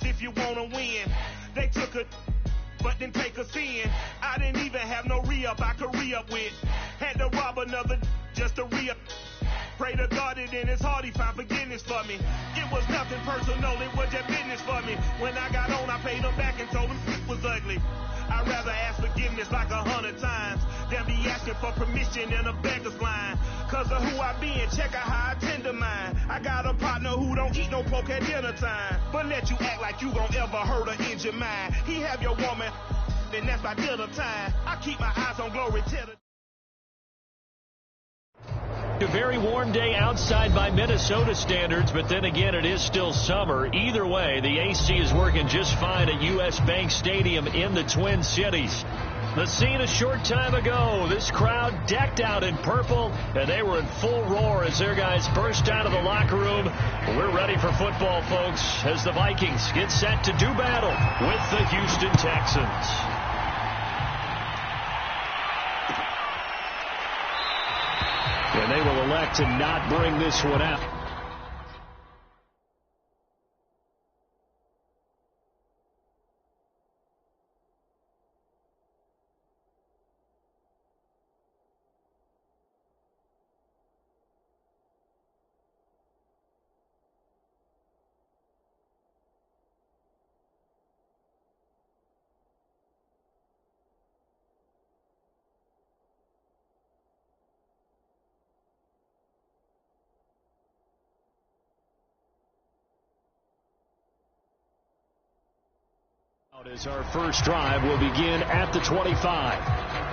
L's if you wanna win. They took a but didn't take us in. I didn't even have no re-up I could re-up with. Had to rob another just to re-up. Pray to God that in his heart he found forgiveness for me. It was nothing personal, it was just business for me. When I got on, I paid him back and told him it was ugly. I'd rather ask forgiveness like 100 times than be asking for permission in a beggar's line. Cause of who I be and check out how I tend to mine. I got a partner who don't eat no pork at dinner time, but let you act like you gon' ever hurt or injure mine. He have your woman, and that's by dinner time. I keep my eyes on glory till the A very warm day outside by Minnesota standards, but then again, it is still summer. Either way, the AC is working just fine at U.S. Bank Stadium in the Twin Cities. The scene a short time ago, this crowd decked out in purple, and they were in full roar as their guys burst out of the locker room. We're ready for football, folks, as the Vikings get set to do battle with the Houston Texans. And they will elect to not bring this one out. As our first drive will begin at the 25.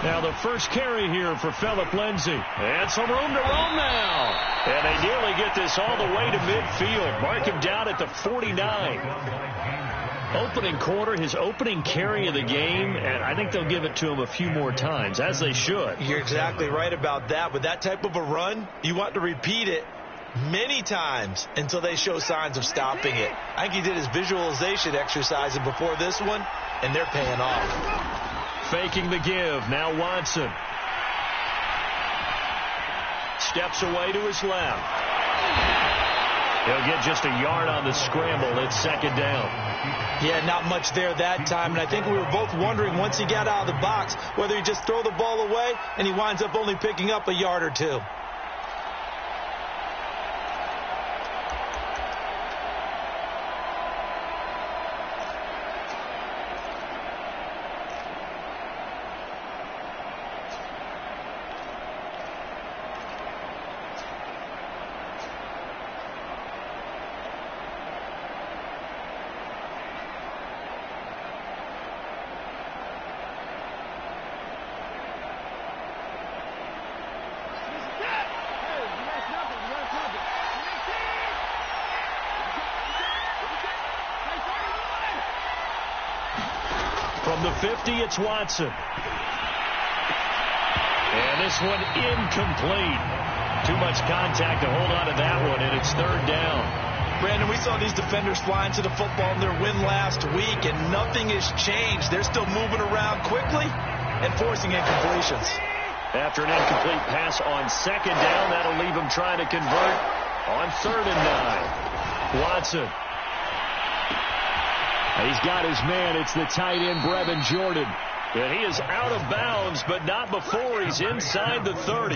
Now the first carry here for Phillip Lindsay. And some room to roam now. And they nearly get this all the way to midfield. Mark him down at the 49. Opening quarter, his opening carry of the game, and I think they'll give it to him a few more times, as they should. You're exactly right about that. With that type of a run, you want to repeat it many times until they show signs of stopping it. I think he did his visualization exercise before this one, and they're paying off. Faking the give. Now Watson. Steps away to his left. He'll get just a yard on the scramble. It's second down. Yeah, not much there that time. And I think we were both wondering once he got out of the box whether he just throw the ball away and he winds up only picking up a yard or two. From the 50, it's Watson. And this one incomplete. Too much contact to hold on to that one, and it's third down. Brandon, we saw these defenders flying to the football in their win last week, and nothing has changed. They're still moving around quickly and forcing incompletions. After an incomplete pass on second down, that'll leave him trying to convert on 3rd and 9. Watson. He's got his man. It's the tight end, Brevin Jordan. And he is out of bounds, but not before he's inside the 30.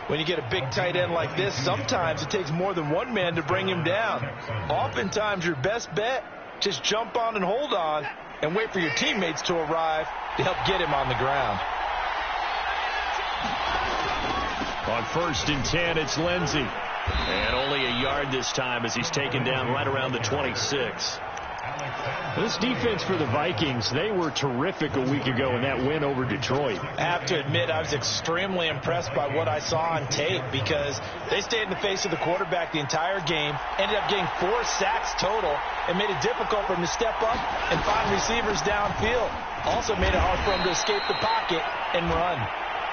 When you get a big tight end like this, sometimes it takes more than one man to bring him down. Oftentimes, your best bet, just jump on and hold on and wait for your teammates to arrive to help get him on the ground. On 1st and 10, it's Lindsay. And only a yard this time as he's taken down right around the 26. This defense for the Vikings, they were terrific a week ago in that win over Detroit. I have to admit, I was extremely impressed by what I saw on tape because they stayed in the face of the quarterback the entire game, ended up getting 4 sacks total, and made it difficult for him to step up and find receivers downfield. Also made it hard for him to escape the pocket and run.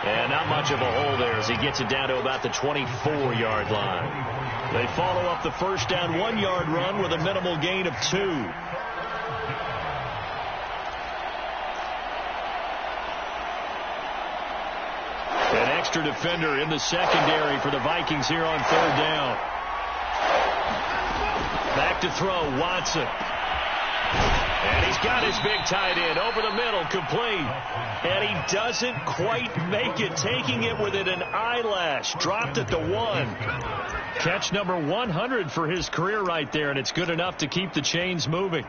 And not much of a hole there as he gets it down to about the 24-yard line. They follow up the first down 1-yard run with a minimal gain of 2. An extra defender in the secondary for the Vikings here on 3rd down. Back to throw, Watson. And he's got his big tight end over the middle, complete. And he doesn't quite make it, taking it within an eyelash. Dropped at the 1. Catch number 100 for his career right there, and it's good enough to keep the chains moving.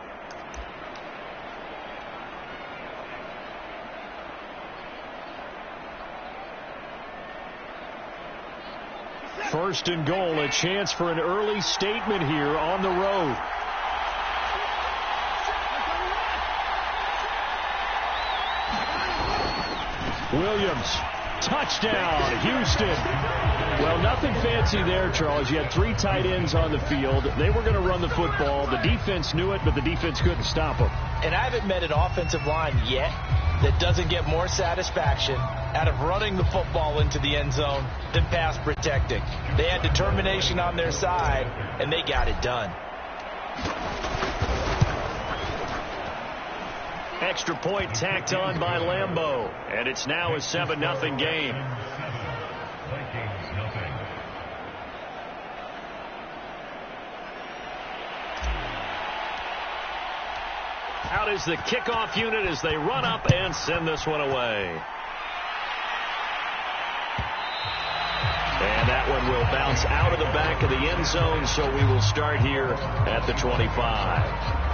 First and goal, a chance for an early statement here on the road. Williams, touchdown, Houston. Well, nothing fancy there, Charles. You had 3 tight ends on the field. They were going to run the football. The defense knew it, but the defense couldn't stop them. And I haven't met an offensive line yet that doesn't get more satisfaction out of running the football into the end zone than pass protecting. They had determination on their side, and they got it done. Extra point tacked on by Lambeau, and it's now a 7-0 game. Out is the kickoff unit as they run up and send this one away. And that one will bounce out of the back of the end zone, so we will start here at the 25.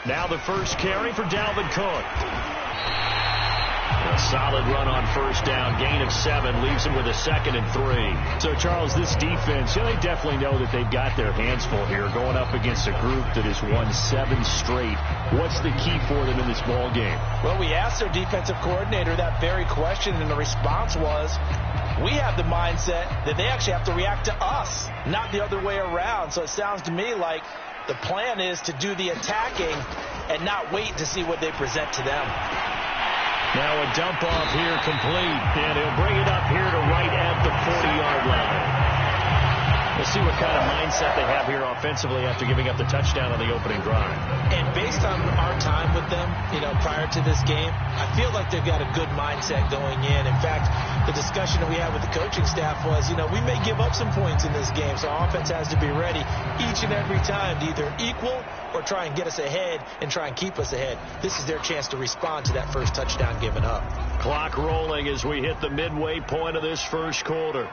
Now the first carry for Dalvin Cook. A solid run on first down. Gain of 7 leaves him with a 2nd and 3. So, Charles, this defense, they definitely know that they've got their hands full here going up against a group that has won 7 straight. What's the key for them in this ball game? Well, we asked their defensive coordinator that very question, and the response was, we have the mindset that they actually have to react to us, not the other way around. So it sounds to me like the plan is to do the attacking and not wait to see what they present to them. Now a dump off here complete, and he'll bring it up here to right at the 40-yard line. We'll see what kind of mindset they have here offensively after giving up the touchdown on the opening drive. And based on our time with them, prior to this game, I feel like they've got a good mindset going in. In fact, the discussion that we had with the coaching staff was, we may give up some points in this game, so our offense has to be ready each and every time to either equal or try and get us ahead and try and keep us ahead. This is their chance to respond to that first touchdown given up. Clock rolling as we hit the midway point of this first quarter.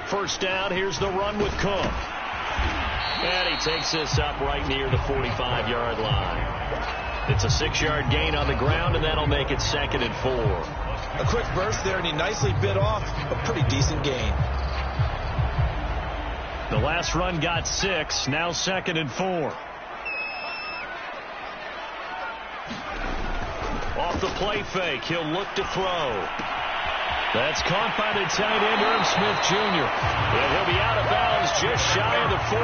First down, here's the run with Cook. And he takes this up right near the 45-yard line. It's a 6-yard gain on the ground, and that'll make it 2nd and 4. A quick burst there, and he nicely bit off a pretty decent gain. The last run got 6, now 2nd and 4. Off the play fake, he'll look to throw. That's caught by the tight end, Irv Smith Jr. And he'll be out of bounds just shy of the 40.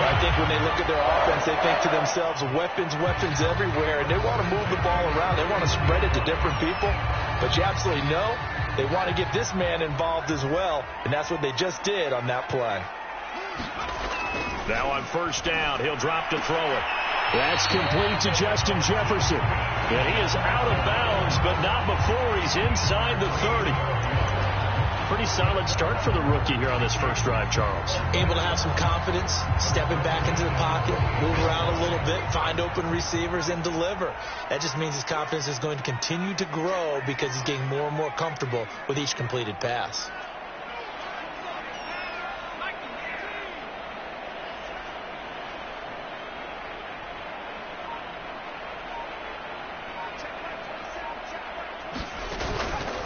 I think when they look at their offense, they think to themselves, weapons everywhere, and they want to move the ball around. They want to spread it to different people, but you absolutely know they want to get this man involved as well, and that's what they just did on that play. Now on first down, he'll drop to throw it. That's complete to Justin Jefferson. And he is out of bounds, but not before he's inside the 30. Pretty solid start for the rookie here on this first drive, Charles. Able to have some confidence, stepping back into the pocket, move around a little bit, find open receivers, and deliver. That just means his confidence is going to continue to grow because he's getting more and more comfortable with each completed pass.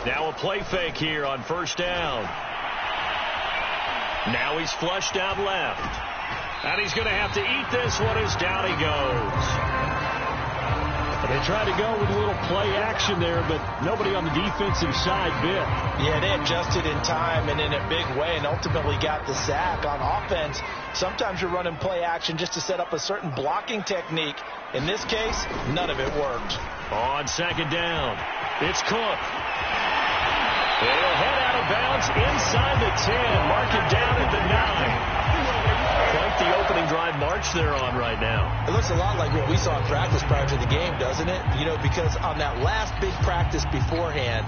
Now a play fake here on first down. Now he's flushed out left. And he's going to have to eat this one as down he goes. They tried to go with a little play action there, but nobody on the defensive side bit. Yeah, they adjusted in time and in a big way and ultimately got the sack. On offense, sometimes you're running play action just to set up a certain blocking technique. In this case, none of it worked. On second down, it's Cook. They'll head out of bounds inside the 10. Mark it down at the 9. Quite the opening drive march they're on right now. It looks a lot like what we saw in practice prior to the game, doesn't it? You know, because on that last big practice beforehand,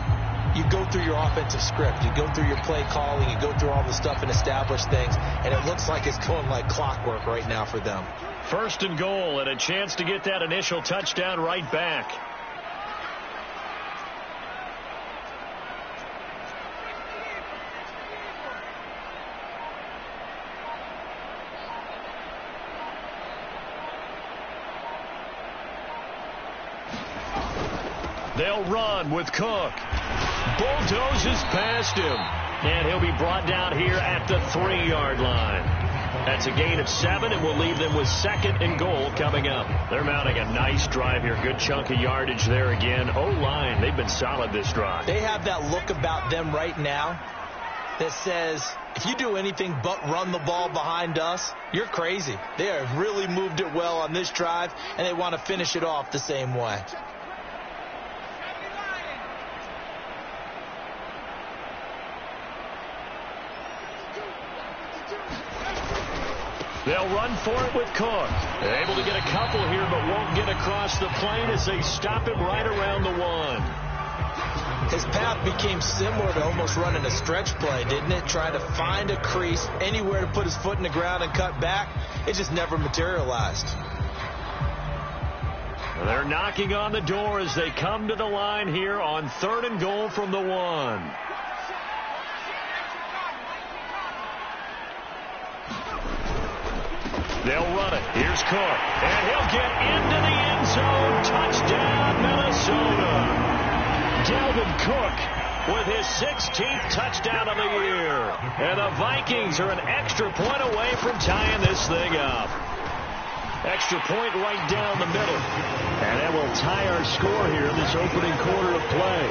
you go through your offensive script. You go through your play calling. You go through all the stuff and establish things. And it looks like it's going like clockwork right now for them. First and goal and a chance to get that initial touchdown right back. They'll run with Cook. Bulldozes past him. And he'll be brought down here at the 3-yard line. That's a gain of 7, and we'll leave them with second and goal coming up. They're mounting a nice drive here. Good chunk of yardage there again. O-line, they've been solid this drive. They have that look about them right now that says, if you do anything but run the ball behind us, you're crazy. They have really moved it well on this drive, and they want to finish it off the same way. They'll run for it with Cook. They're able to get a couple here, but won't get across the plane as they stop him right around the 1. His path became similar to almost running a stretch play, didn't it? Trying to find a crease, anywhere to put his foot in the ground and cut back. It just never materialized. They're knocking on the door as they come to the line here on third and goal from the 1. They'll run it. Here's Cook. And he'll get into the end zone. Touchdown, Minnesota. Dalvin Cook with his 16th touchdown of the year. And the Vikings are an extra point away from tying this thing up. Extra point right down the middle. And that will tie our score here in this opening quarter of play.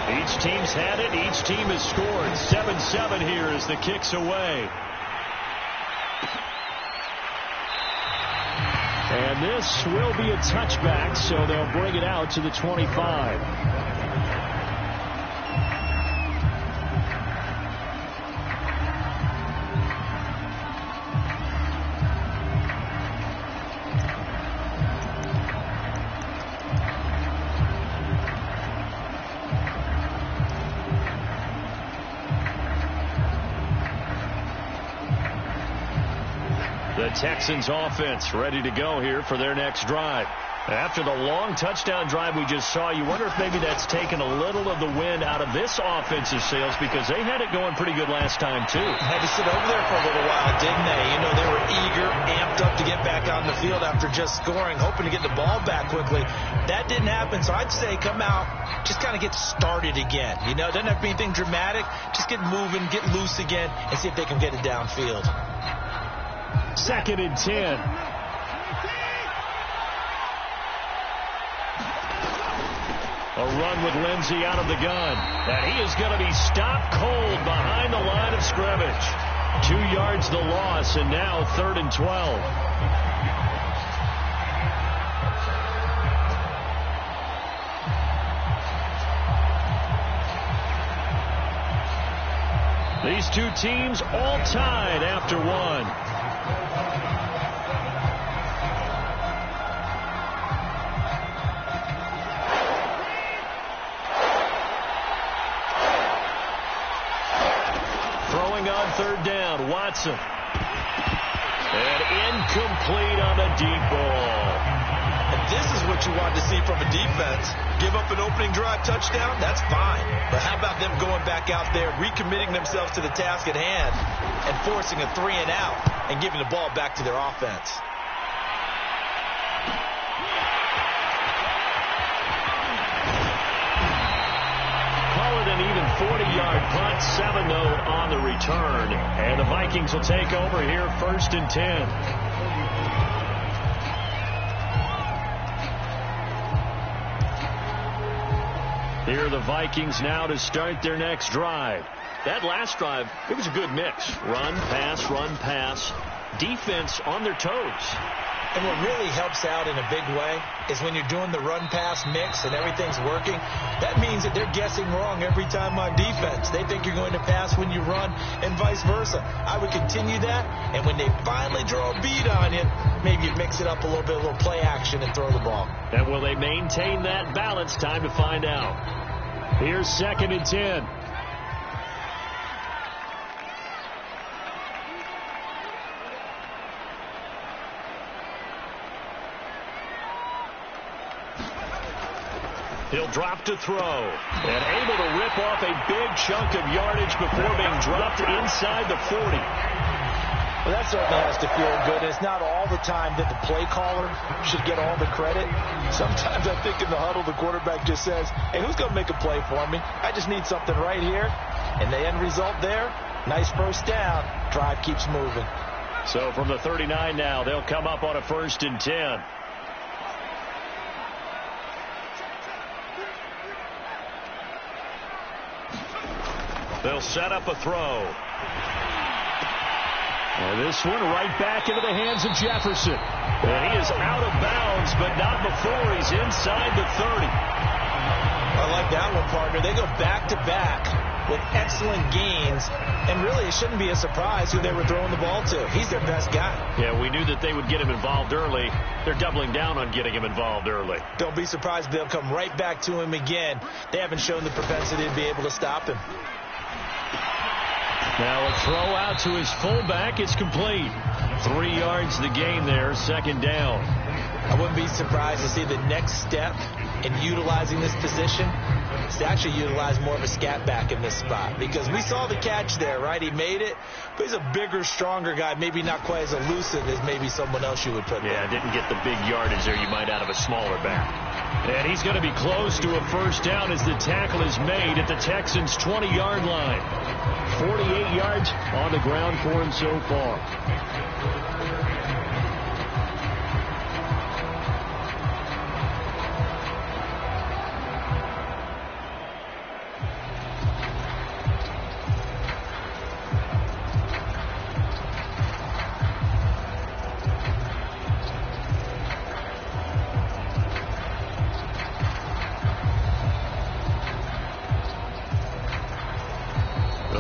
Each team's had it. Each team has scored. 7-7 here as the kick's away. And this will be a touchback, so they'll bring it out to the 25. The Texans offense ready to go here for their next drive. After the long touchdown drive we just saw, you wonder if maybe that's taken a little of the wind out of this offensive sails, because they had it going pretty good last time too. Had to sit over there for a little while, didn't they? You know, they were eager, amped up to get back on the field after just scoring, hoping to get the ball back quickly. That didn't happen, so I'd say come out, just kind of get started again. You know, it doesn't have to be anything dramatic. Just get moving, get loose again, and see if they can get it downfield. Second and 10. A run with Lindsey out of the gun. And he is going to be stopped cold behind the line of scrimmage. 2 yards the loss, and now 3rd and 12. These two teams all tied after 1. throwing on third down. Watson. And incomplete on the deep ball. And this is what you want to see from a defense. Give up an opening drive touchdown, that's fine. But how about them going back out there, recommitting themselves to the task at hand, and forcing a 3-and-out and giving the ball back to their offense? Call it an even 40-yard punt, 7-0 on the return. And the Vikings will take over here, 1st and 10. Here are the Vikings now to start their next drive. That last drive, it was a good mix. Run, pass. Defense on their toes. And what really helps out in a big way is when you're doing the run-pass mix and everything's working, that means that they're guessing wrong every time on defense. They think you're going to pass when you run and vice versa. I would continue that, and when they finally draw a bead on you, maybe you mix it up a little bit, a little play action, and throw the ball. And will they maintain that balance? Time to find out. Here's 2nd and 10. He'll drop to throw, and able to rip off a big chunk of yardage before being dropped inside the 40. Well, that certainly has to feel good. It's not all the time that the play caller should get all the credit. Sometimes I think in the huddle, the quarterback just says, hey, who's going to make a play for me? I just need something right here. And the end result there, nice first down. Drive keeps moving. So from the 39 now, they'll come up on a 1st and 10. They'll set up a throw. And this one right back into the hands of Jefferson. And he is out of bounds, but not before he's inside the 30. I like that one, partner. They go back-to-back with excellent gains. And really, it shouldn't be a surprise who they were throwing the ball to. He's their best guy. Yeah, we knew that they would get him involved early. They're doubling down on getting him involved early. Don't be surprised if they'll come right back to him again. They haven't shown the propensity to be able to stop him. Now a throw out to his fullback. It's complete. 3 yards the gain there, 2nd down. I wouldn't be surprised to see the next step in utilizing this position is to actually utilize more of a scat back in this spot. Because we saw the catch there, right? He made it. But he's a bigger, stronger guy. Maybe not quite as elusive as maybe someone else you would put there. Yeah, didn't get the big yardage there you might out of a smaller back. And he's going to be close to a 1st down as the tackle is made at the Texans' 20-yard line. 48 yards on the ground for him so far.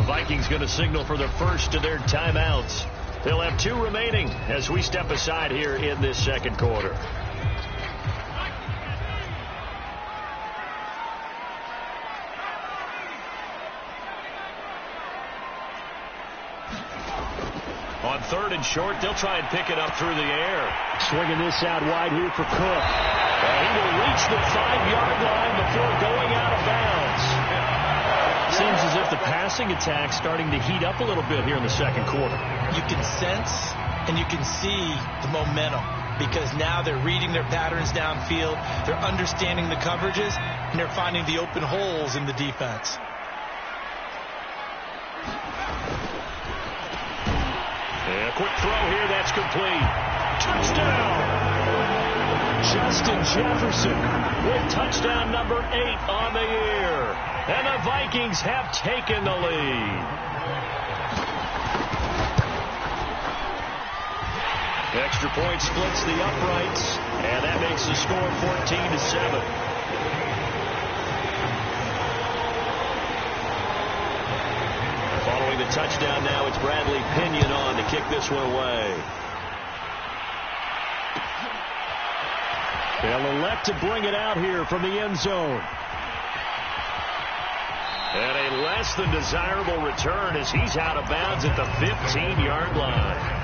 Vikings going to signal for the first of their timeouts. They'll have 2 remaining as we step aside here in this 2nd quarter. On 3rd and short, they'll try and pick it up through the air. Swinging this out wide here for Cook. And he will reach the 5-yard line before going out of bounds. Seems as if the passing attack's starting to heat up a little bit here in the 2nd quarter. You can sense and you can see the momentum because now they're reading their patterns downfield, they're understanding the coverages, and they're finding the open holes in the defense. And a quick throw here, that's complete. Touchdown! Justin Jefferson with touchdown number 8 on the year. And the Vikings have taken the lead. Extra point splits the uprights, and that makes the score 14-7. Following the touchdown now, it's Bradley Pinion on to kick this one away. They'll elect to bring it out here from the end zone. And a less than desirable return as he's out of bounds at the 15-yard line.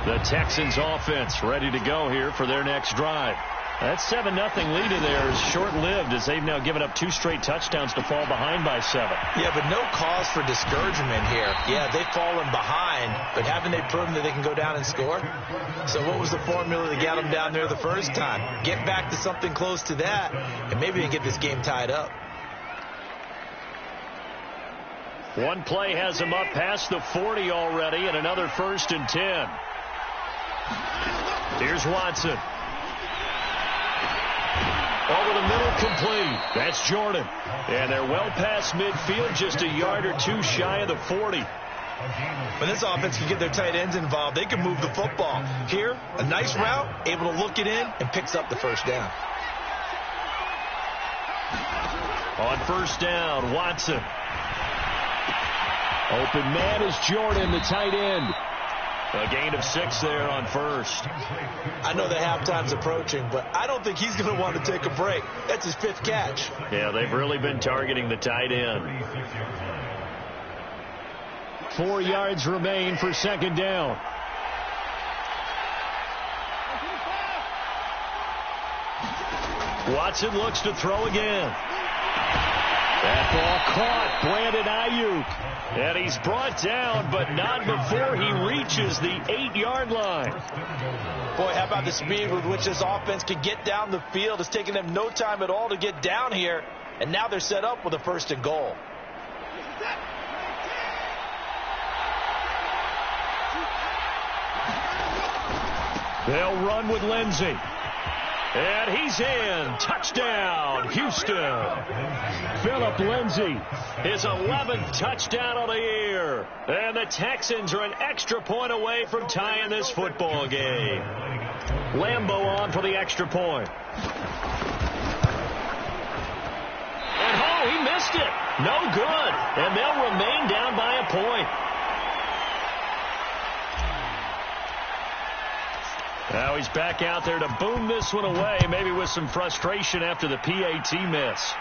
The Texans offense ready to go here for their next drive. That 7-0 lead of theirs is short-lived as they've now given up 2 straight touchdowns to fall behind by 7. Yeah, but no cause for discouragement here. Yeah, they've fallen behind, but haven't they proven that they can go down and score? So what was the formula to get them down there the first time? Get back to something close to that, and maybe they get this game tied up. One play has them up past the 40 already, and another 1st and 10. Here's Watson. Over the middle, complete. That's Jordan. And they're well past midfield, just a yard or 2 shy of the 40. When this offense can get their tight ends involved, they can move the football. Here, a nice route, able to look it in, and picks up the first down. On first down, Watson. Open man is Jordan, the tight end. A gain of 6 there on first. I know the halftime's approaching, but I don't think he's going to want to take a break. That's his 5th catch. Yeah, they've really been targeting the tight end. 4 yards remain for 2nd down. Watson looks to throw again. That ball caught. Brandon Ayuk. And he's brought down, but not before he reaches the 8-yard line. Boy, how about the speed with which this offense can get down the field? It's taken them no time at all to get down here, and now they're set up with a 1st and goal. They'll run with Lindsey. And he's in. Touchdown, Houston. Phillip Lindsay, his 11th touchdown of the year. And the Texans are an extra point away from tying this football game. Lambeau on for the extra point. And he missed it. No good. And they'll remain down by a point. Now he's back out there to boom this one away, maybe with some frustration after the PAT miss.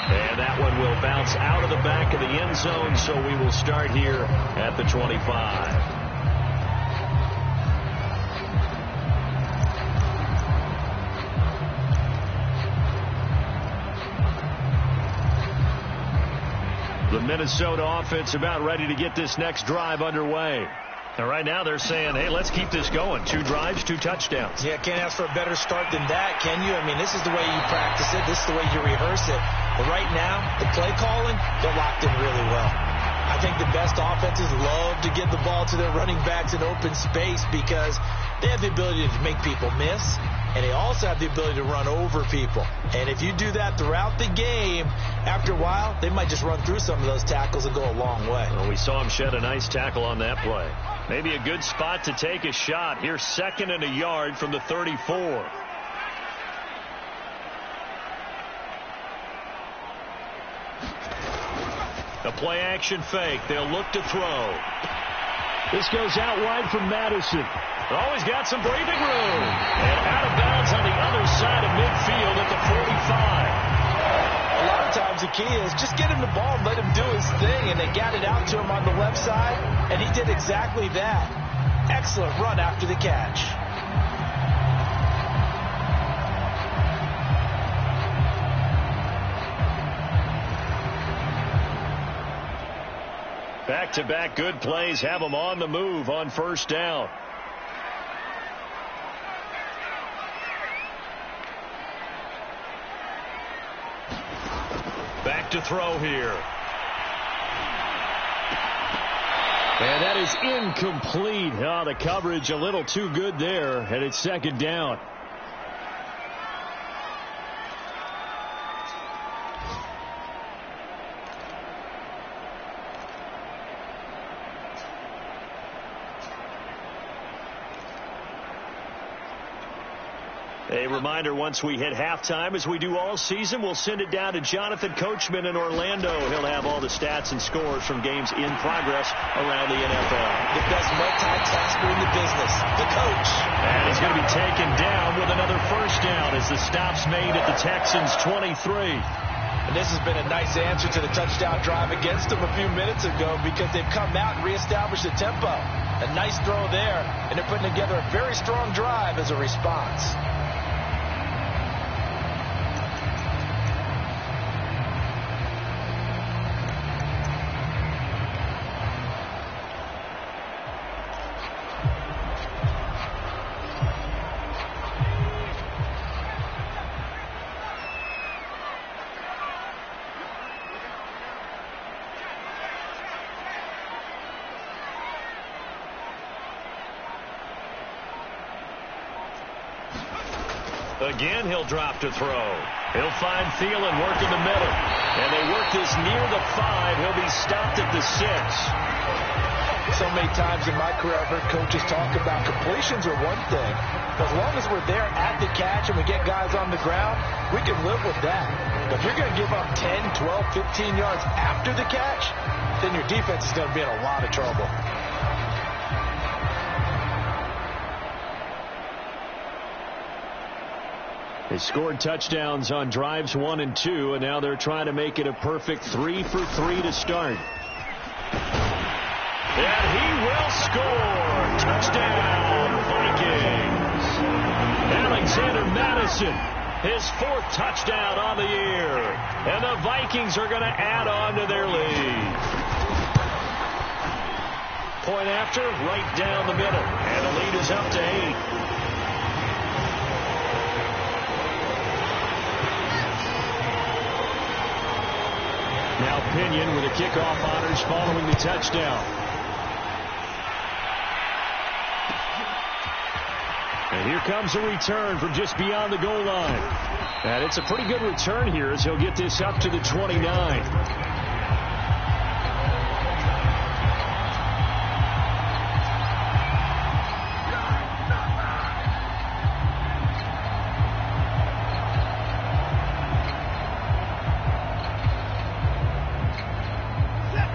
And that one will bounce out of the back of the end zone, so we will start here at the 25. The Minnesota offense about ready to get this next drive underway. And right now they're saying, hey, let's keep this going. 2 drives, 2 touchdowns. Yeah, can't ask for a better start than that, can you? I mean, this is the way you practice it. This is the way you rehearse it. But right now, the play calling, they're locked in really well. I think the best offenses love to get the ball to their running backs in open space because they have the ability to make people miss, and they also have the ability to run over people. And if you do that throughout the game, after a while, they might just run through some of those tackles and go a long way. Well, we saw him shed a nice tackle on that play. Maybe a good spot to take a shot. Here's 2nd and a yard from the 34. A play action fake. They'll look to throw. This goes out wide from Madison. Oh, he's got some breathing room. And out of bounds on the other side of midfield at the 45. A lot of times the key is just get him the ball and let him do his thing, and they got it out to him on the left side, and he did exactly that. Excellent run after the catch. Back-to-back good plays have them on the move on first down. Back to throw here. And that is incomplete. Oh, the coverage a little too good there, and it's 2nd down. A reminder, once we hit halftime, as we do all season, we'll send it down to Jonathan Coachman in Orlando. He'll have all the stats and scores from games in progress around the NFL. The best multitasker in the business, the coach. And he's going to be taken down with another first down as the stop's made at the Texans' 23. And this has been a nice answer to the touchdown drive against them a few minutes ago because they've come out and reestablished the tempo. A nice throw there, and they're putting together a very strong drive as a response. Again, he'll drop to throw. He'll find Thielen, work in the middle. And they work this near the 5. He'll be stopped at the 6. So many times in my career, I've heard coaches talk about completions are one thing. But as long as we're there at the catch and we get guys on the ground, we can live with that. But if you're going to give up 10, 12, 15 yards after the catch, then your defense is going to be in a lot of trouble. They scored touchdowns on drives 1 and 2, and now they're trying to make it a perfect 3 for 3 to start. And he will score. Touchdown, Vikings. Alexander Madison, his 4th touchdown on the year. And the Vikings are going to add on to their lead. Point after, right down the middle. And the lead is up to 8. Now Pinion with the kickoff honors following the touchdown. And here comes a return from just beyond the goal line. And it's a pretty good return here as he'll get this up to the 29.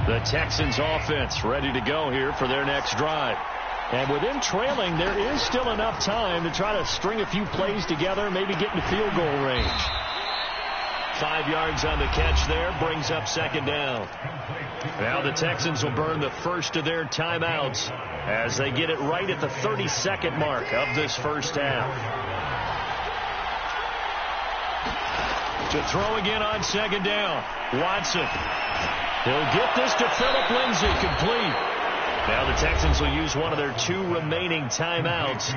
The Texans offense ready to go here for their next drive. And with them trailing, there is still enough time to try to string a few plays together, maybe get into field goal range. 5 yards on the catch there, brings up 2nd down. Now the Texans will burn the first of their timeouts as they get it right at the 32nd mark of this first half. To throw again on 2nd down, Watson. He'll get this to Phillip Lindsay, complete. Now the Texans will use one of their 2 remaining timeouts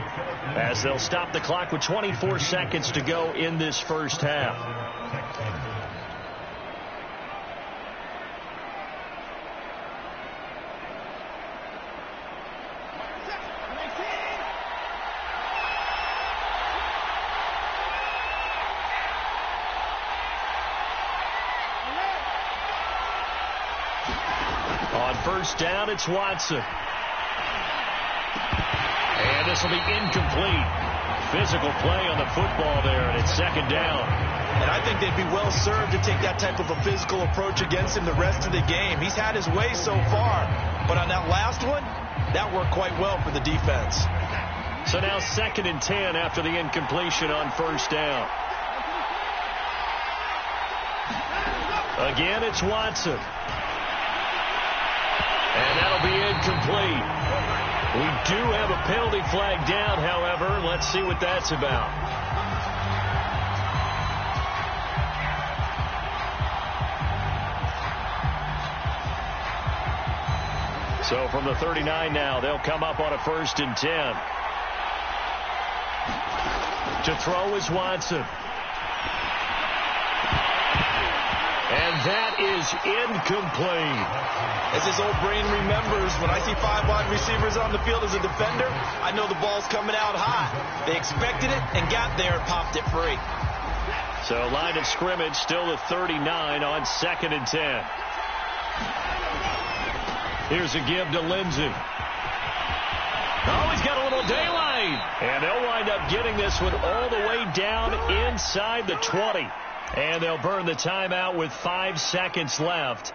as they'll stop the clock with 24 seconds to go in this first half. First down, it's Watson. And this will be incomplete. Physical play on the football there, and it's 2nd down. And I think they'd be well served to take that type of a physical approach against him the rest of the game. He's had his way so far, but on that last one, that worked quite well for the defense. So now 2nd and 10 after the incompletion on first down. Again, it's Watson. And that'll be incomplete. We do have a penalty flag down, however. Let's see what that's about. So from the 39 now, they'll come up on a 1st and 10. To throw is Watson. And that is incomplete. As his old brain remembers, when I see 5 wide receivers on the field as a defender, I know the ball's coming out high. They expected it and got there and popped it free. So line of scrimmage still at 39 on 2nd and 10. Here's a give to Lindsay. Oh, he's got a little daylight. lead. And they'll wind up getting this one all the way down inside the 20. And they'll burn the timeout with 5 seconds left.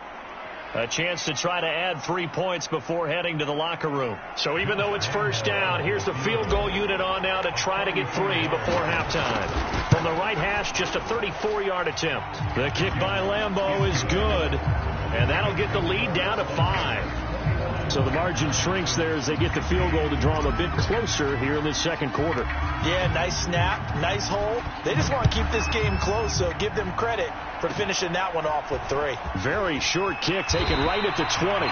A chance to try to add 3 points before heading to the locker room. So even though it's first down, here's the field goal unit on now to try to get 3 before halftime. From the right hash, just a 34-yard attempt. The kick by Lambeau is good, and that'll get the lead down to 5. So the margin shrinks there as they get the field goal to draw them a bit closer here in the second quarter. Yeah, nice snap, nice hold. They just want to keep this game close, so give them credit for finishing that one off with 3. Very short kick taken right at the 20.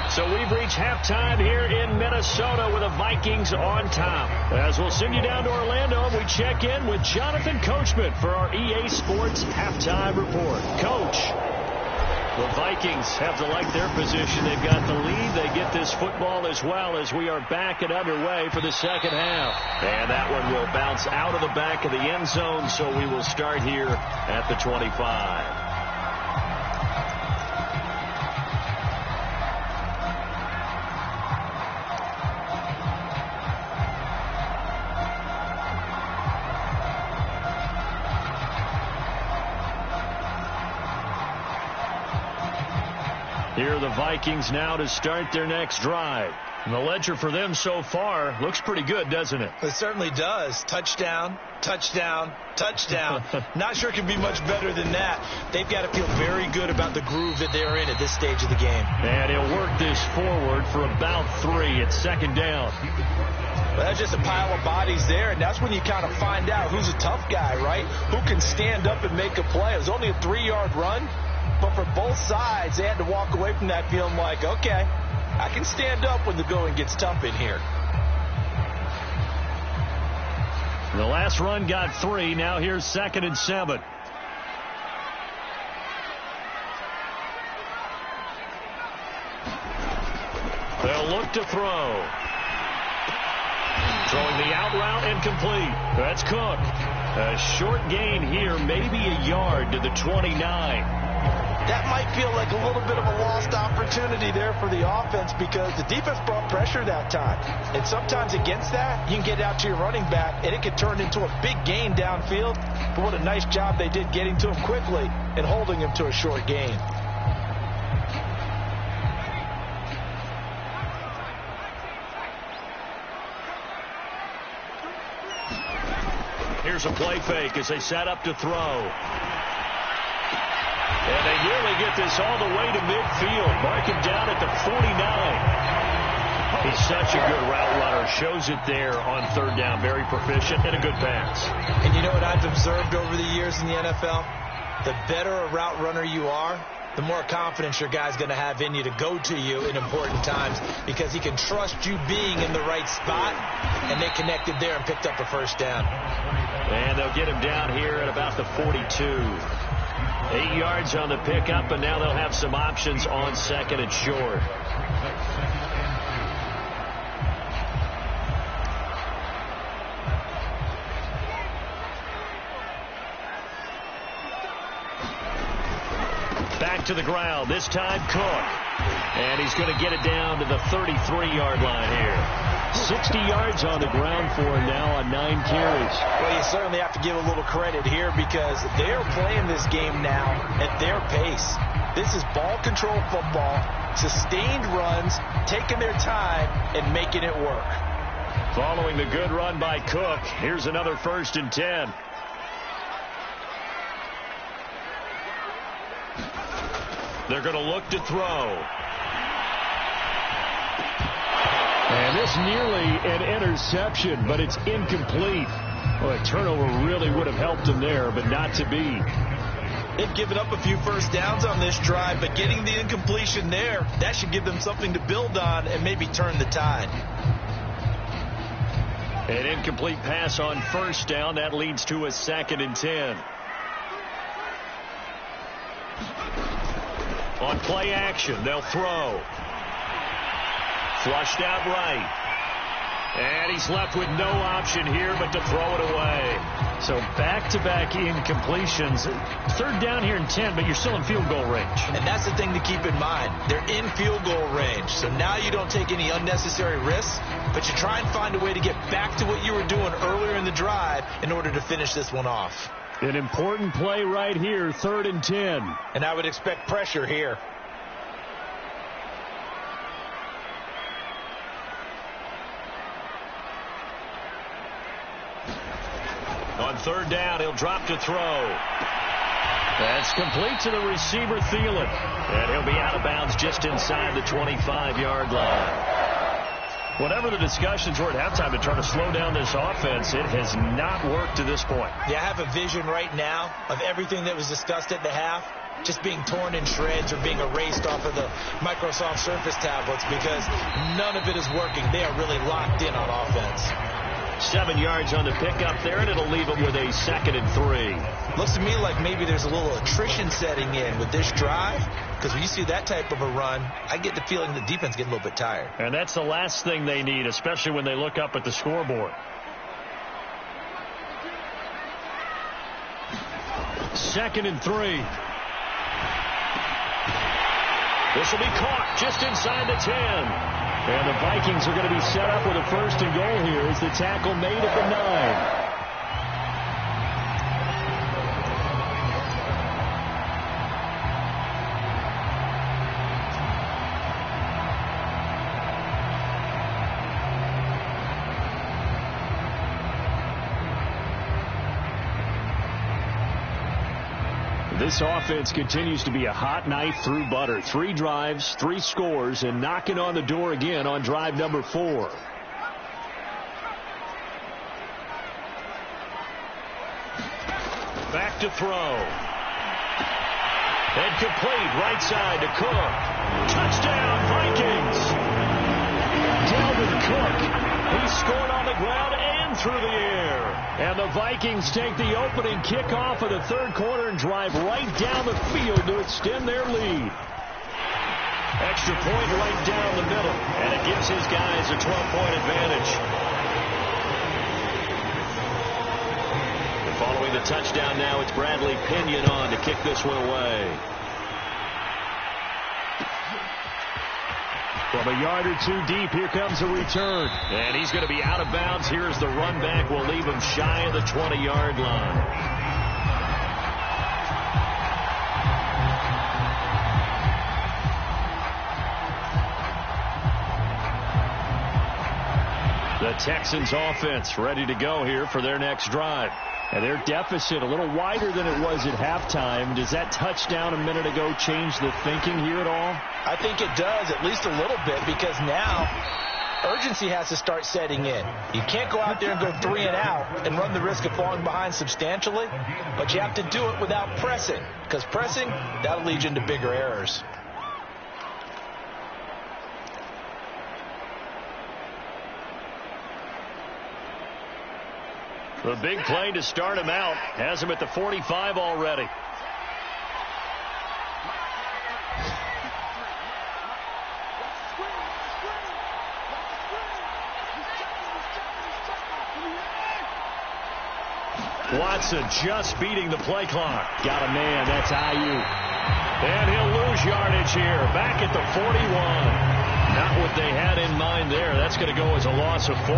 So we've reached halftime here in Minnesota with the Vikings on top. As we'll send you down to Orlando, and we check in with Jonathan Coachman for our EA Sports Halftime Report. Coach. The Vikings have to like their position. They've got the lead. They get this football as well as we are back and underway for the second half. And that one will bounce out of the back of the end zone, so we will start here at the 25. Here are the Vikings now to start their next drive. And the ledger for them so far looks pretty good, doesn't it? It certainly does. Touchdown, touchdown, touchdown. Not sure it can be much better than that. They've got to feel very good about the groove that they're in at this stage of the game. And he'll work this forward for about 3. It's second down. Well, that's just a pile of bodies there, and that's when you kind of find out who's a tough guy, right? Who can stand up and make a play. It was only a 3-yard run. But for both sides, they had to walk away from that feeling like, okay, I can stand up when the going gets tough in here. The last run got 3. Now here's 2nd and 7. They'll look to throw. Throwing the out route incomplete. That's Cook. A short gain here, maybe a yard to the 29. That might feel like a little bit of a lost opportunity there for the offense because the defense brought pressure that time. And sometimes against that, you can get out to your running back, and it can turn into a big gain downfield. But what a nice job they did getting to him quickly and holding him to a short gain. Here's a play fake as they set up to throw. And they nearly get this all the way to midfield. Mark him down at the 49. He's such a good route runner. Shows it there on 3rd down. Very proficient and a good pass. And you know what I've observed over the years in the NFL? The better a route runner you are, the more confidence your guy's going to have in you to go to you in important times because he can trust you being in the right spot, and they connected there and picked up a 1st down. And they'll get him down here at about the 42. 8 yards on the pickup, and now they'll have some options on 2nd and short. Back to the ground, this time Cook. And he's going to get it down to the 33-yard line here. 60 yards on the ground for him now on 9 carries. Well, you certainly have to give a little credit here because they're playing this game now at their pace. This is ball control football, sustained runs, taking their time and making it work. Following the good run by Cook, here's another 1st and 10. They're going to look to throw. And this nearly an interception, but it's incomplete. Well, a turnover really would have helped him there, but not to be. They've given up a few 1st downs on this drive, but getting the incompletion there, that should give them something to build on and maybe turn the tide. An incomplete pass on 1st down. That leads to a 2nd and 10. On play action, they'll throw. Flushed out right. And he's left with no option here but to throw it away. So back-to-back incompletions. Third down here and 10, but you're still in field goal range. And that's the thing to keep in mind. They're in field goal range. So now you don't take any unnecessary risks, but you try and find a way to get back to what you were doing earlier in the drive in order to finish this one off. An important play right here, 3rd and 10. And I would expect pressure here. On 3rd down, he'll drop to throw. That's complete to the receiver, Thielen. And he'll be out of bounds just inside the 25-yard line. Whatever the discussions were at halftime to try to slow down this offense, it has not worked to this point. Yeah, I have a vision right now of everything that was discussed at the half just being torn in shreds or being erased off of the Microsoft Surface tablets because none of it is working. They are really locked in on offense. 7 yards on the pickup there, and it'll leave them with a 2nd and 3. Looks to me like maybe there's a little attrition setting in with this drive, because when you see that type of a run, I get the feeling the defense getting a little bit tired. And that's the last thing they need, especially when they look up at the scoreboard. 2nd and 3. This will be caught just inside the 10. And the Vikings are going to be set up with a 1st and goal here as the tackle made at the 9. This offense continues to be a hot knife through butter. 3 drives, 3 scores, and knocking on the door again on drive number 4. Back to throw. And complete right side to Cook. Touchdown, Vikings. Dalvin Cook. He scored on the ground and through the air. And the Vikings take the opening kickoff of the 3rd quarter and drive right down the field to extend their lead. Extra point right down the middle. And it gives his guys a 12-point advantage. And following the touchdown now, it's Bradley Pinion on to kick this one away. From a yard or 2 deep, here comes a return. And he's going to be out of bounds. Here's the run back. Will leave him shy of the 20-yard line. The Texans offense ready to go here for their next drive. And their deficit a little wider than it was at halftime. Does that touchdown a minute ago change the thinking here at all? I think it does, at least a little bit, because now urgency has to start setting in. You can't go out there and go 3 and out and run the risk of falling behind substantially, but you have to do it without pressing, because pressing, that'll lead you into bigger errors. The big play to start him out has him at the 45 already. Watson just beating the play clock. Got a man. That's Ayuk. And he'll lose yardage here. Back at the 41. Not what they had in mind there. That's going to go as a loss of 4.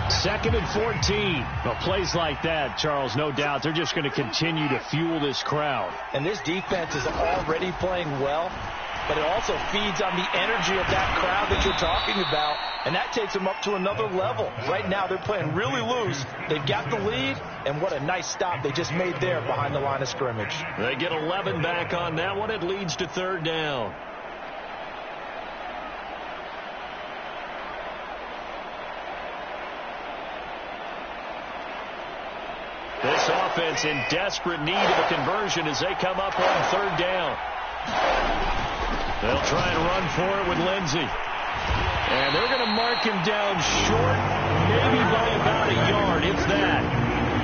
2nd and 14. Well, plays like that, Charles, no doubt, they're just going to continue to fuel this crowd. And this defense is already playing well, but it also feeds on the energy of that crowd that you're talking about, and that takes them up to another level. Right now, they're playing really loose. They've got the lead, and what a nice stop they just made there behind the line of scrimmage. They get 11 back on that one. It leads to 3rd down. This offense in desperate need of a conversion as they come up on 3rd down. They'll try and run for it with Lindsey. And they're going to mark him down short, maybe by about a yard, if that.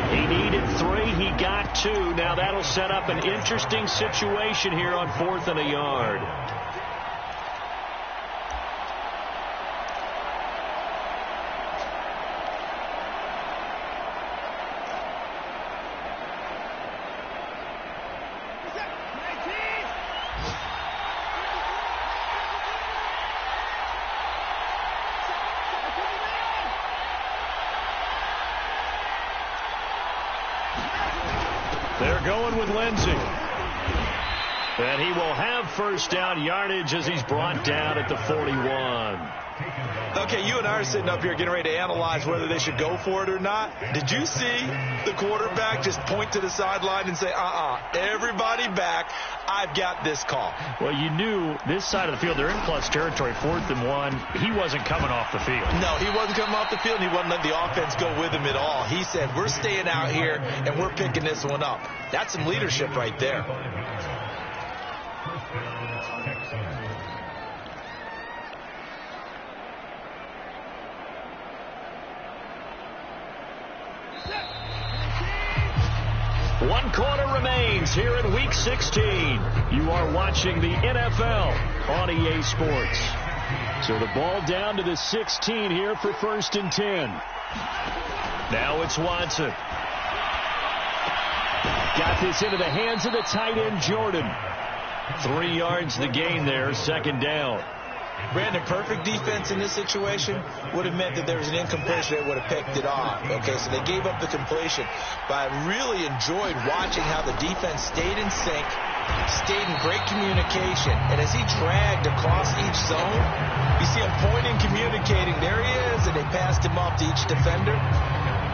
He needed 3. He got 2. Now that'll set up an interesting situation here on 4th and a yard. going with Lindsey. And he will have first down yardage as he's brought down at the 41. Okay, you and I are sitting up here getting ready to analyze whether they should go for it or not. Did you see the quarterback just point to the sideline and say, everybody back, I've got this call? Well, you knew this side of the field, they're in plus territory, 4th and 1. He wasn't coming off the field. No, he wasn't coming off the field, and he wasn't letting the offense go with him at all. He said, we're staying out here, and we're picking this one up. That's some leadership right there. One quarter remains here in Week 16. You are watching the NFL on EA Sports. So the ball down to the 16 here for 1st and 10. Now it's Watson. Got this into the hands of the tight end, Jordan. 3 yards the gain there, 2nd down. Brandon, perfect defense in this situation would have meant that there was an incompletion that would have picked it off. Okay, so they gave up the completion. But I really enjoyed watching how the defense stayed in sync, stayed in great communication. And as he dragged across each zone, you see him pointing, communicating. There he is, and they passed him off to each defender.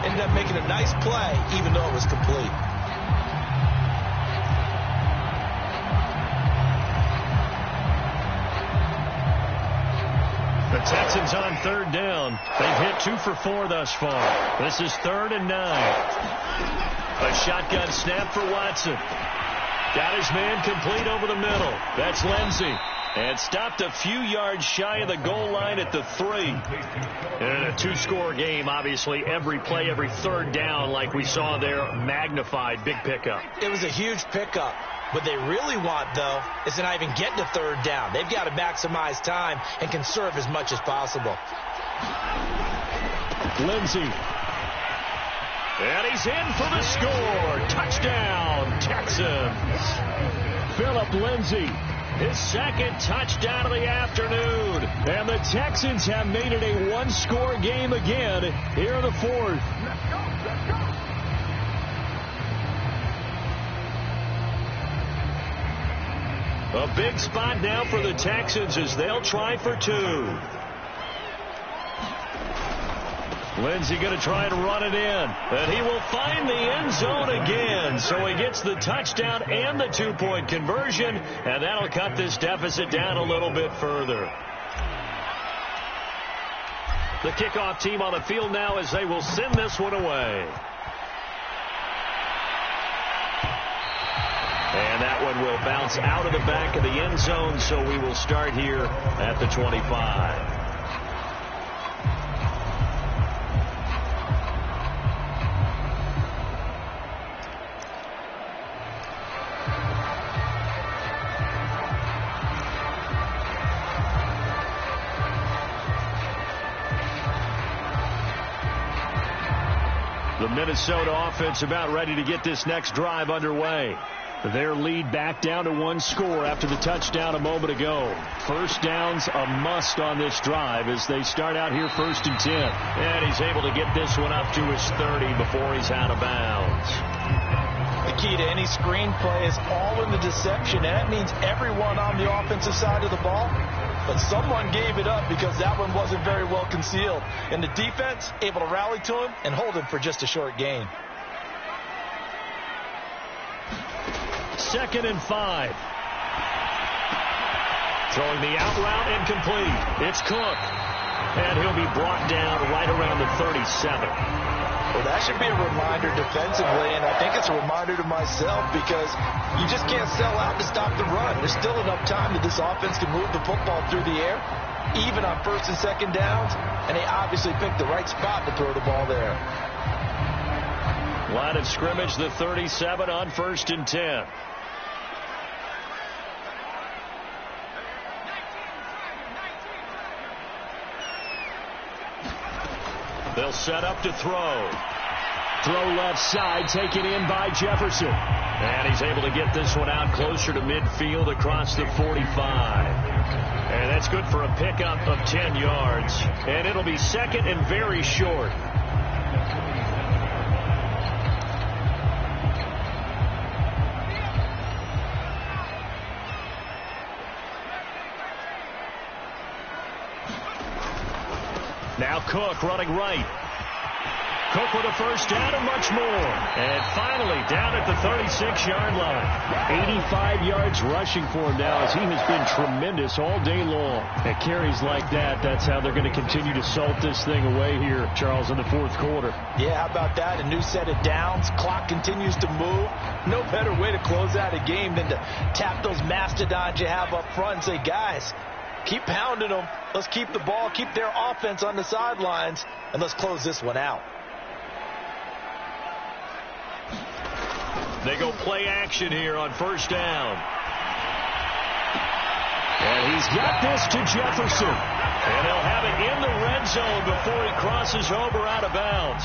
Ended up making a nice play, even though it was complete. The Texans on 3rd down. They've hit 2 for 4 thus far. This is 3rd and 9. A shotgun snap for Watson. Got his man complete over the middle. That's Lindsey. And stopped a few yards shy of the goal line at the 3. And a 2-score game, obviously, every play, every 3rd down, like we saw there, magnified. Big pickup. It was a huge pickup. What they really want, though, is to not even get to 3rd down. They've got to maximize time and conserve as much as possible. Lindsey. And he's in for the score. Touchdown, Texans. Phillip Lindsey, his 2nd touchdown of the afternoon. And the Texans have made it a 1-score game again here in the 4th. A big spot now for the Texans as they'll try for 2. Lindsey going to try to run it in. And he will find the end zone again. So he gets the touchdown and the 2-point conversion. And that'll cut this deficit down a little bit further. The kickoff team on the field now as they will send this one away. And that one will bounce out of the back of the end zone, so we will start here at the 25. The Minnesota offense about ready to get this next drive underway. Their lead back down to 1 score after the touchdown a moment ago. 1st down's a must on this drive as they start out here 1st and 10. And he's able to get this one up to his 30 before he's out of bounds. The key to any screenplay is all in the deception, and that means everyone on the offensive side of the ball. But someone gave it up because that one wasn't very well concealed. And the defense able to rally to him and hold him for just a short gain. 2nd and 5. Throwing the out route incomplete. It's Cook. And he'll be brought down right around the 37. Well, that should be a reminder defensively, and I think it's a reminder to myself because you just can't sell out to stop the run. There's still enough time that this offense can move the football through the air, even on 1st and 2nd downs, and they obviously picked the right spot to throw the ball there. Line of scrimmage, the 37 on 1st and 10. They'll set up to throw. Throw left side, taken in by Jefferson. And he's able to get this one out closer to midfield across the 45. And that's good for a pickup of 10 yards. And it'll be 2nd and very short. Now Cook running right. Cook with a first down and much more. And finally down at the 36-yard line. 85 yards rushing for him now as he has been tremendous all day long. At carries like that, that's how they're going to continue to salt this thing away here, Charles, in the fourth quarter. Yeah, how about that? A new set of downs. Clock continues to move. No better way to close out a game than to tap those mastodons you have up front and say, guys, keep pounding them. Let's keep the ball, keep their offense on the sidelines, and let's close this one out. They go play action here on first down. And he's got this to Jefferson. And he'll have it in the red zone before he crosses over out of bounds.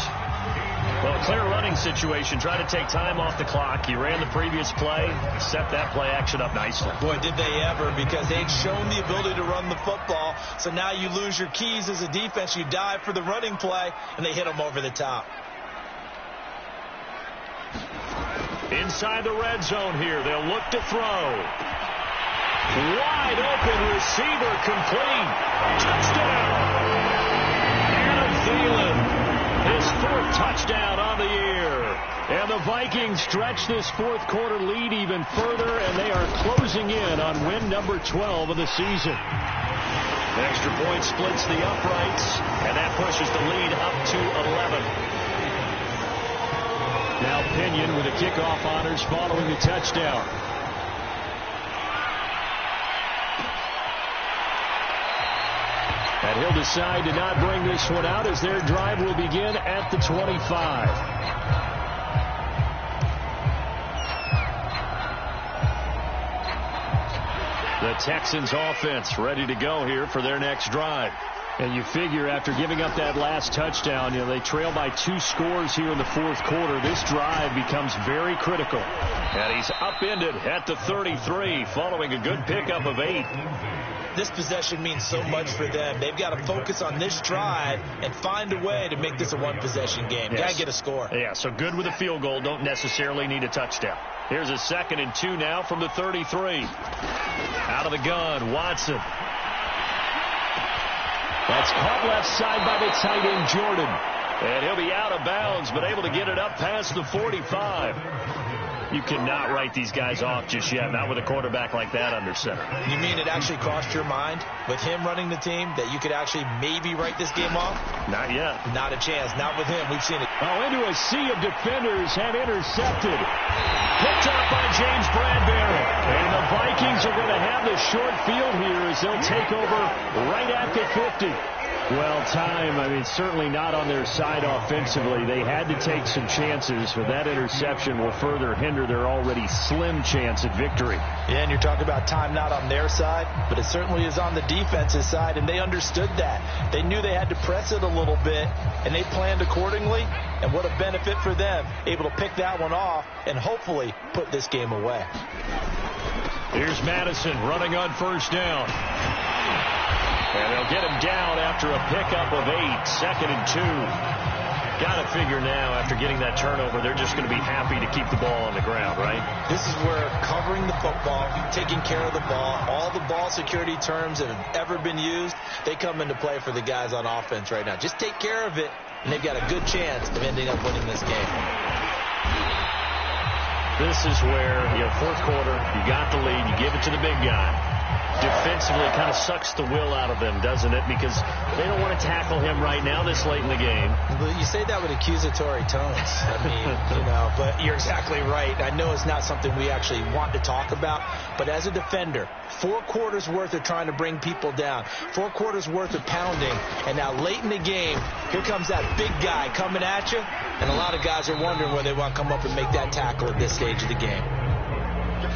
Well, clear running situation. Try to take time off the clock. He ran the previous play, set that play action up nicely. Boy, did they ever, because they'd shown the ability to run the football. So now you lose your keys as a defense. You dive for the running play, and they hit him over the top. Inside the red zone here. They'll look to throw. Wide open receiver complete. Touchdown. Adam Thielen. His fourth touchdown on the year. And the Vikings stretch this fourth quarter lead even further, and they are closing in on win number 12 of the season. The extra point splits the uprights, and that pushes the lead up to 11. Now Pinion with the kickoff honors following the touchdown. And he'll decide to not bring this one out as their drive will begin at the 25. The Texans offense ready to go here for their next drive. And you figure after giving up that last touchdown, they trail by 2 scores here in the fourth quarter. This drive becomes very critical. And he's upended at the 33 following a good pickup of 8. This possession means so much for them. They've got to focus on this drive and find a way to make this a one-possession game. Yes. Got to get a score. Yeah, so good with a field goal. Don't necessarily need a touchdown. Here's a 2nd and 2 now from the 33. Out of the gun, Watson. That's caught left side by the tight end, Jordan. And he'll be out of bounds, but able to get it up past the 45. You cannot write these guys off just yet, not with a quarterback like that under center. You mean it actually crossed your mind with him running the team that you could actually maybe write this game off? Not yet. Not a chance. Not with him. We've seen it. Oh, into a sea of defenders and intercepted. Picked up by James Bradbury. And the Vikings are going to have the short field here as they'll take over right at the 50. Well, time, certainly not on their side offensively. They had to take some chances, but that interception will further hinder their already slim chance at victory. Yeah, and you're talking about time not on their side, but it certainly is on the defense's side, and they understood that. They knew they had to press it a little bit, and they planned accordingly, and what a benefit for them, able to pick that one off and hopefully put this game away. Here's Madison running on first down. And they'll get him down after a pickup of 8, 2nd and 2. Got to figure now, after getting that turnover, they're just going to be happy to keep the ball on the ground, right? This is where covering the football, taking care of the ball, all the ball security terms that have ever been used, they come into play for the guys on offense right now. Just take care of it, and they've got a good chance of ending up winning this game. This is where, fourth quarter, you got the lead, you give it to the big guy. Defensively, it kind of sucks the will out of them, doesn't it? Because they don't want to tackle him right now this late in the game. Well, you say that with accusatory tones. But you're exactly right. I know it's not something we actually want to talk about, but as a defender, 4 quarters worth of trying to bring people down, 4 quarters worth of pounding, and now late in the game, here comes that big guy coming at you, and a lot of guys are wondering where they want to come up and make that tackle at this stage of the game.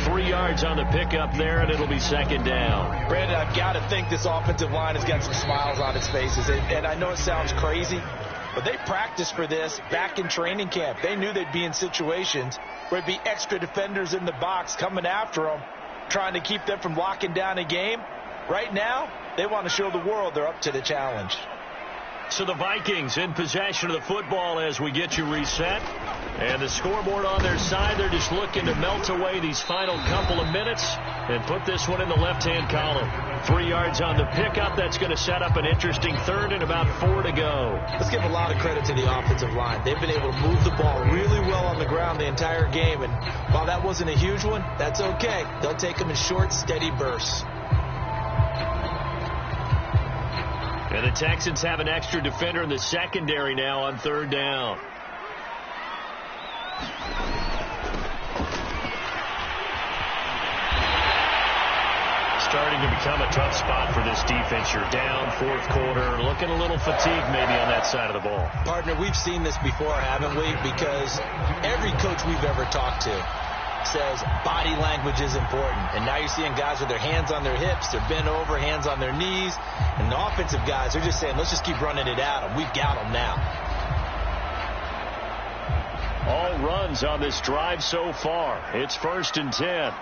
3 yards on the pickup there, and it'll be 2nd down. Brandon, I've got to think this offensive line has got some smiles on its faces. And I know it sounds crazy, but they practiced for this back in training camp. They knew they'd be in situations where it'd be extra defenders in the box coming after them, trying to keep them from locking down a game. Right now, they want to show the world they're up to the challenge. So the Vikings in possession of the football as we get you reset. And the scoreboard on their side, they're just looking to melt away these final couple of minutes and put this one in the left-hand column. 3 yards on the pickup. That's going to set up an interesting third and about 4 to go. Let's give a lot of credit to the offensive line. They've been able to move the ball really well on the ground the entire game. And while that wasn't a huge one, that's okay. They'll take them in short, steady bursts. And the Texans have an extra defender in the secondary now on 3rd down. Starting to become a tough spot for this defense. You're down 4th quarter, looking a little fatigued maybe on that side of the ball. Partner, we've seen this before, haven't we? Because every coach we've ever talked to says body language is important. And now you're seeing guys with their hands on their hips, they're bent over, hands on their knees. And the offensive guys are just saying, let's just keep running it at them. We've got them now. All runs on this drive so far. It's 1st and 10.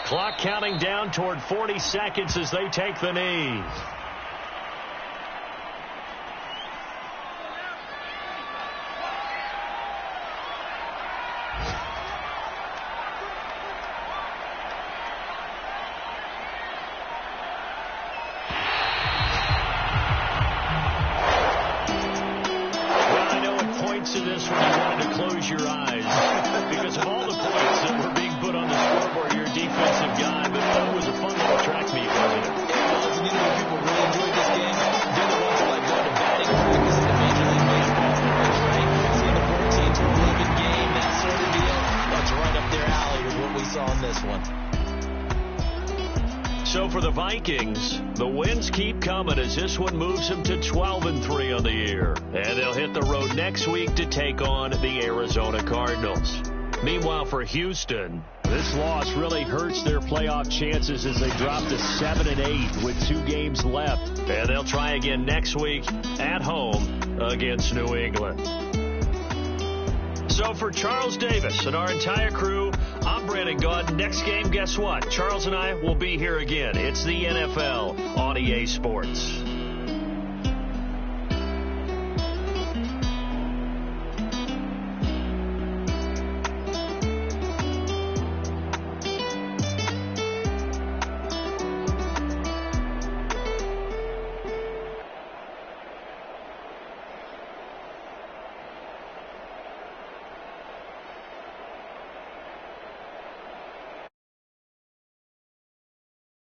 Clock counting down toward 40 seconds as they take the knee. To this one, you wanted to close your eyes because of all the points that were being put on the scoreboard. You're a defensive guy, but that was a fun little track meet, wasn't it? It was, and you know, people really enjoyed this game. They're the ones who like going to batting practice in the Major League Baseball coverage, right? Seeing the 14-11 game, that sort of deal. That's right up their alley with what we saw in this one. So for the Vikings, the wins keep coming as this one moves them to 12-3 on the year. And they'll hit the road next week to take on the Arizona Cardinals. Meanwhile, for Houston, this loss really hurts their playoff chances as they drop to 7-8 with 2 games left. And they'll try again next week at home against New England. So for Charles Davis and our entire crew, I'm Brandon Gaudin. Next game, guess what? Charles and I will be here again. It's the NFL on EA Sports.